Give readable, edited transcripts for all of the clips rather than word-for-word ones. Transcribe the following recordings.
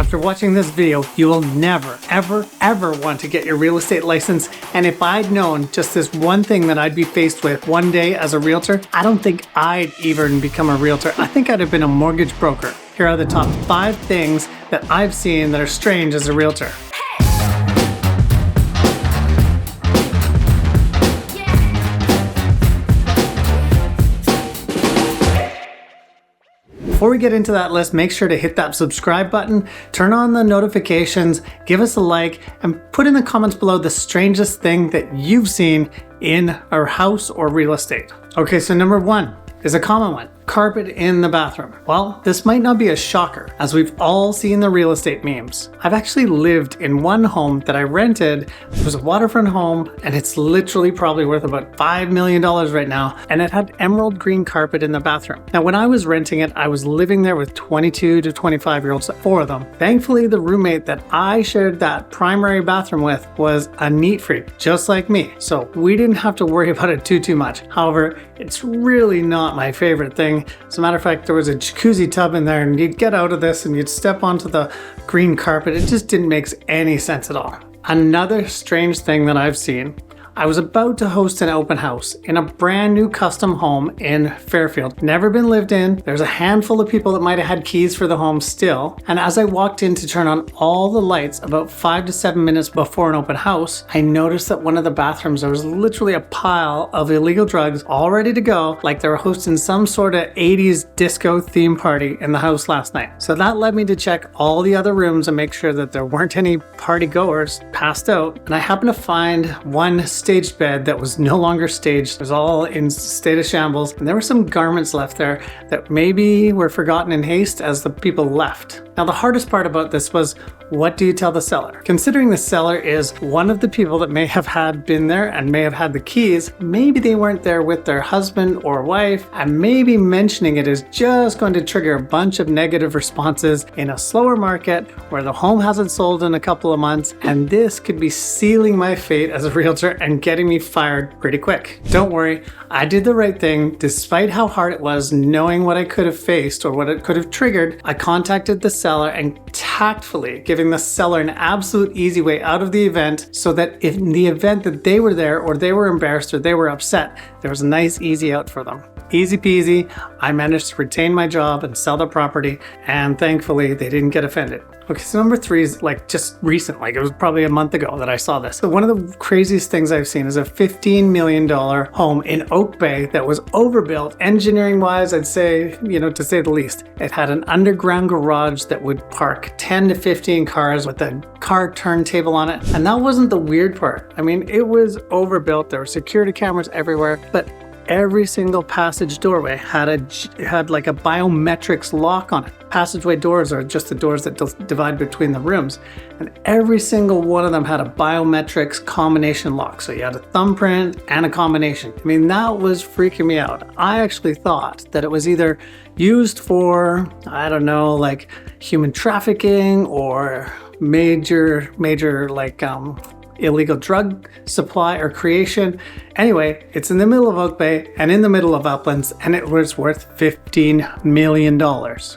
After watching this video, you will never, ever want to get your real estate license. And if I'd known just this one thing that I'd be faced with one day as a realtor, I don't think I'd even become a realtor. I think I'd have been a mortgage broker. Here are the top 5 things that I've seen that are strange as a realtor. Before we get into that list, make sure to hit that subscribe button, turn on the notifications, give us a like, and put in the comments below the strangest thing that you've seen in our house or real estate. Okay, so number 1 is a common one. Carpet in the bathroom. Well, this might not be a shocker, as we've all seen the real estate memes. I've actually lived in one home that I rented. It was a waterfront home, and it's literally probably worth about $5 million right now, and it had emerald green carpet in the bathroom. Now, when I was renting it, I was living there with 22 to 25-year-olds, 4 of them. Thankfully, the roommate that I shared that primary bathroom with was a neat freak, just like me, so we didn't have to worry about it too much. However, it's really not my favorite thing. As a matter of fact, there was a jacuzzi tub in there, and you'd get out of this and you'd step onto the green carpet. It just didn't make any sense at all. Another strange thing that I've seen, I was about to host an open house in a brand new custom home in Fairfield. Never been lived in. There's a handful of people that might have had keys for the home still. And as I walked in to turn on all the lights about 5 to 7 minutes before an open house, I noticed that one of the bathrooms, there was literally a pile of illegal drugs all ready to go, like they were hosting some sort of 80s disco theme party in the house last night. So that led me to check all the other rooms and make sure that there weren't any party goers passed out. And I happened to find one staged bed that was no longer staged. It was all in state of shambles, and there were some garments left there that maybe were forgotten in haste as the people left. Now, the hardest part about this was, what do you tell the seller? Considering the seller is one of the people that may have been there and may have had the keys, maybe they weren't there with their husband or wife, and maybe mentioning it is just going to trigger a bunch of negative responses in a slower market where the home hasn't sold in a couple of months, and this could be sealing my fate as a realtor and getting me fired pretty quick. Don't worry, I did the right thing. Despite how hard it was knowing what I could have faced or what it could have triggered, I contacted the seller and tactfully giving the seller an absolute easy way out of the event, so that if in the event that they were there or they were embarrassed or they were upset, there was a nice easy out for them. Easy peasy. I managed to retain my job and sell the property, and thankfully they didn't get offended. Okay, so number 3 is like just recent, like it was probably a month ago that I saw this. So one of the craziest things I've seen is a $15 million home in Oak Bay that was overbuilt, engineering wise, I'd say, to say the least. It had an underground garage that would park 10 to 15 cars with a car turntable on it. And that wasn't the weird part. I mean, it was overbuilt. There were security cameras everywhere, but every single passage doorway had like a biometrics lock on it. Passageway doors are just the doors that divide between the rooms, and every single one of them had a biometrics combination lock. So you had a thumbprint and a combination. I mean, that was freaking me out. I actually thought that it was either used for, I don't know, like human trafficking or major like illegal drug supply or creation. Anyway, it's in the middle of Oak Bay and in the middle of Uplands, and it was worth $15 million.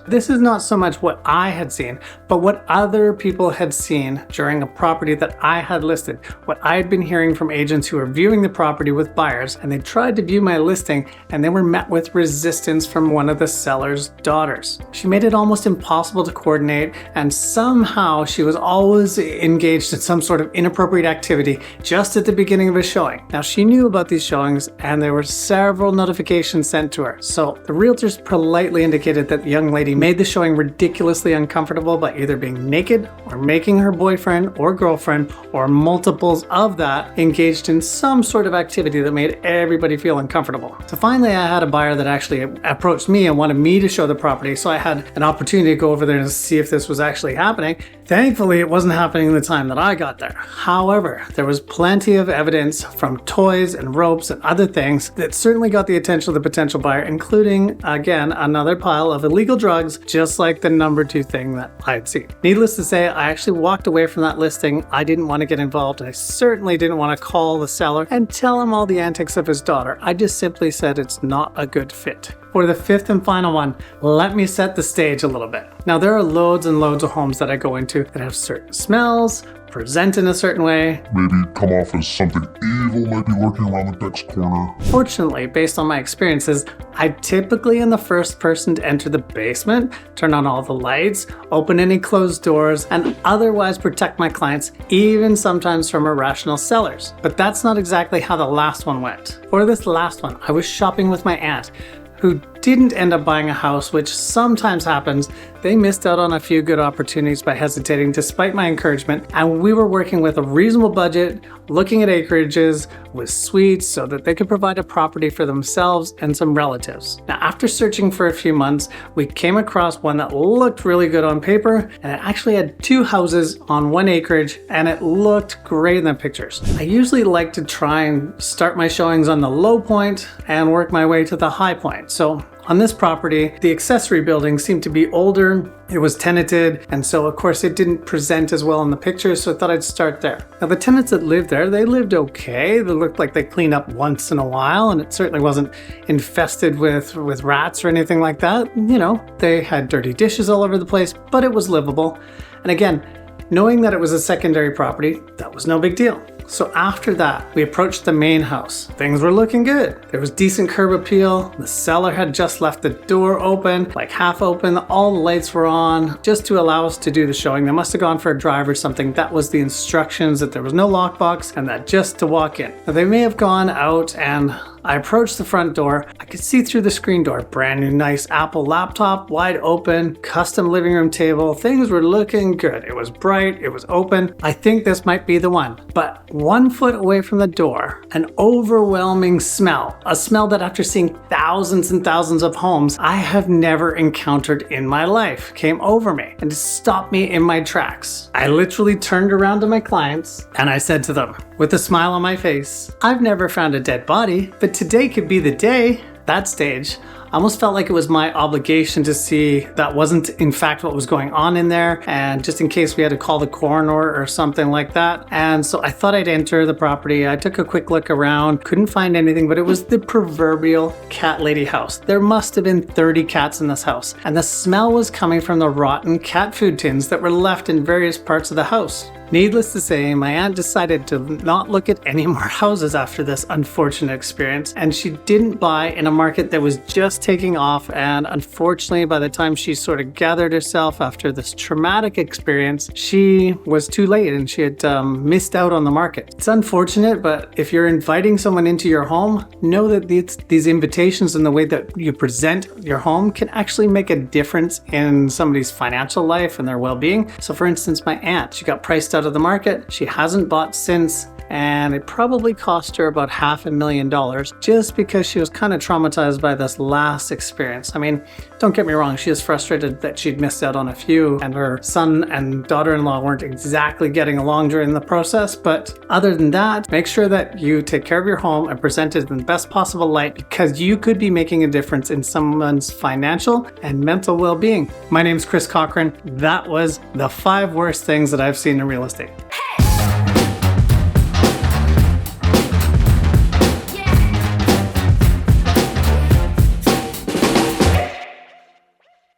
This is not so much what I had seen, but what other people had seen during a property that I had listed. What I had been hearing from agents who were viewing the property with buyers, and they tried to view my listing, and they were met with resistance from one of the seller's daughters. She made it almost impossible to coordinate, and somehow she was always engaged in some sort of inappropriate activity just at the beginning of a showing. Now, she knew about these showings, and there were several notifications sent to her. So the realtors politely indicated that the young lady made the showing ridiculously uncomfortable by either being naked or making her boyfriend or girlfriend or multiples of that engaged in some sort of activity that made everybody feel uncomfortable. So finally, I had a buyer that actually approached me and wanted me to show the property, so I had an opportunity to go over there and see if this was actually happening. Thankfully, it wasn't happening in the time that I got there. However, However, there was plenty of evidence from toys and ropes and other things that certainly got the attention of the potential buyer, including, again, another pile of illegal drugs, just like the number 2 thing that I'd seen. Needless to say, I actually walked away from that listing. I didn't want to get involved. I certainly didn't want to call the seller and tell him all the antics of his daughter. I just simply said it's not a good fit. For the 5th and final one, let me set the stage a little bit. Now, there are loads and loads of homes that I go into that have certain smells, present in a certain way. Maybe come off as something evil might be lurking around the next corner. Fortunately, based on my experiences, I typically am the first person to enter the basement, turn on all the lights, open any closed doors, and otherwise protect my clients, even sometimes from irrational sellers. But that's not exactly how the last one went. For this last one, I was shopping with my aunt, who didn't end up buying a house, which sometimes happens. They missed out on a few good opportunities by hesitating despite my encouragement, and we were working with a reasonable budget, looking at acreages with suites so that they could provide a property for themselves and some relatives. Now, after searching for a few months, we came across one that looked really good on paper, and it actually had 2 houses on 1 acreage, and it looked great in the pictures. I usually like to try and start my showings on the low point and work my way to the high point. So on this property, the accessory building seemed to be older, it was tenanted, and so of course it didn't present as well in the pictures, so I thought I'd start there. Now, the tenants that lived there, they lived okay. They looked like they cleaned up once in a while, and it certainly wasn't infested with rats or anything like that. You know, they had dirty dishes all over the place, but it was livable. And again, knowing that it was a secondary property, that was no big deal. So after that, we approached the main house. Things were looking good. There was decent curb appeal. The seller had just left the door open, like half open. All the lights were on just to allow us to do the showing. They must have gone for a drive or something. That was the instructions, that there was no lockbox and that just to walk in. Now, they may have gone out, and I approached the front door. I could see through the screen door. Brand new nice Apple laptop, wide open, custom living room table. Things were looking good. It was bright, it was open. I think this might be the one. But 1 foot away from the door, an overwhelming smell. A smell that, after seeing thousands and thousands of homes, I have never encountered in my life, came over me and stopped me in my tracks. I literally turned around to my clients and I said to them, with a smile on my face, "I've never found a dead body, but today could be the day." That stage, I almost felt like it was my obligation to see that wasn't in fact what was going on in there, and just in case we had to call the coroner or something like that. And so I thought I'd enter the property. I took a quick look around, couldn't find anything, but it was the proverbial cat lady house. There must have been 30 cats in this house, and the smell was coming from the rotten cat food tins that were left in various parts of the house. Needless to say, my aunt decided to not look at any more houses after this unfortunate experience, and she didn't buy in a market that was just taking off. And unfortunately, by the time she sort of gathered herself after this traumatic experience, she was too late and she had missed out on the market. It's unfortunate, but if you're inviting someone into your home, know that these invitations and the way that you present your home can actually make a difference in somebody's financial life and their well-being. So for instance, my aunt, she got priced out of the market. She hasn't bought since, and it probably cost her about $500,000 just because she was kind of traumatized by this last experience. I mean, don't get me wrong, she is frustrated that she'd missed out on a few, and her son and daughter-in-law weren't exactly getting along during the process. But other than that, make sure that you take care of your home and present it in the best possible light, because you could be making a difference in someone's financial and mental well-being. My name is Chris Cochran. That was the 5 worst things that I've seen in real estate.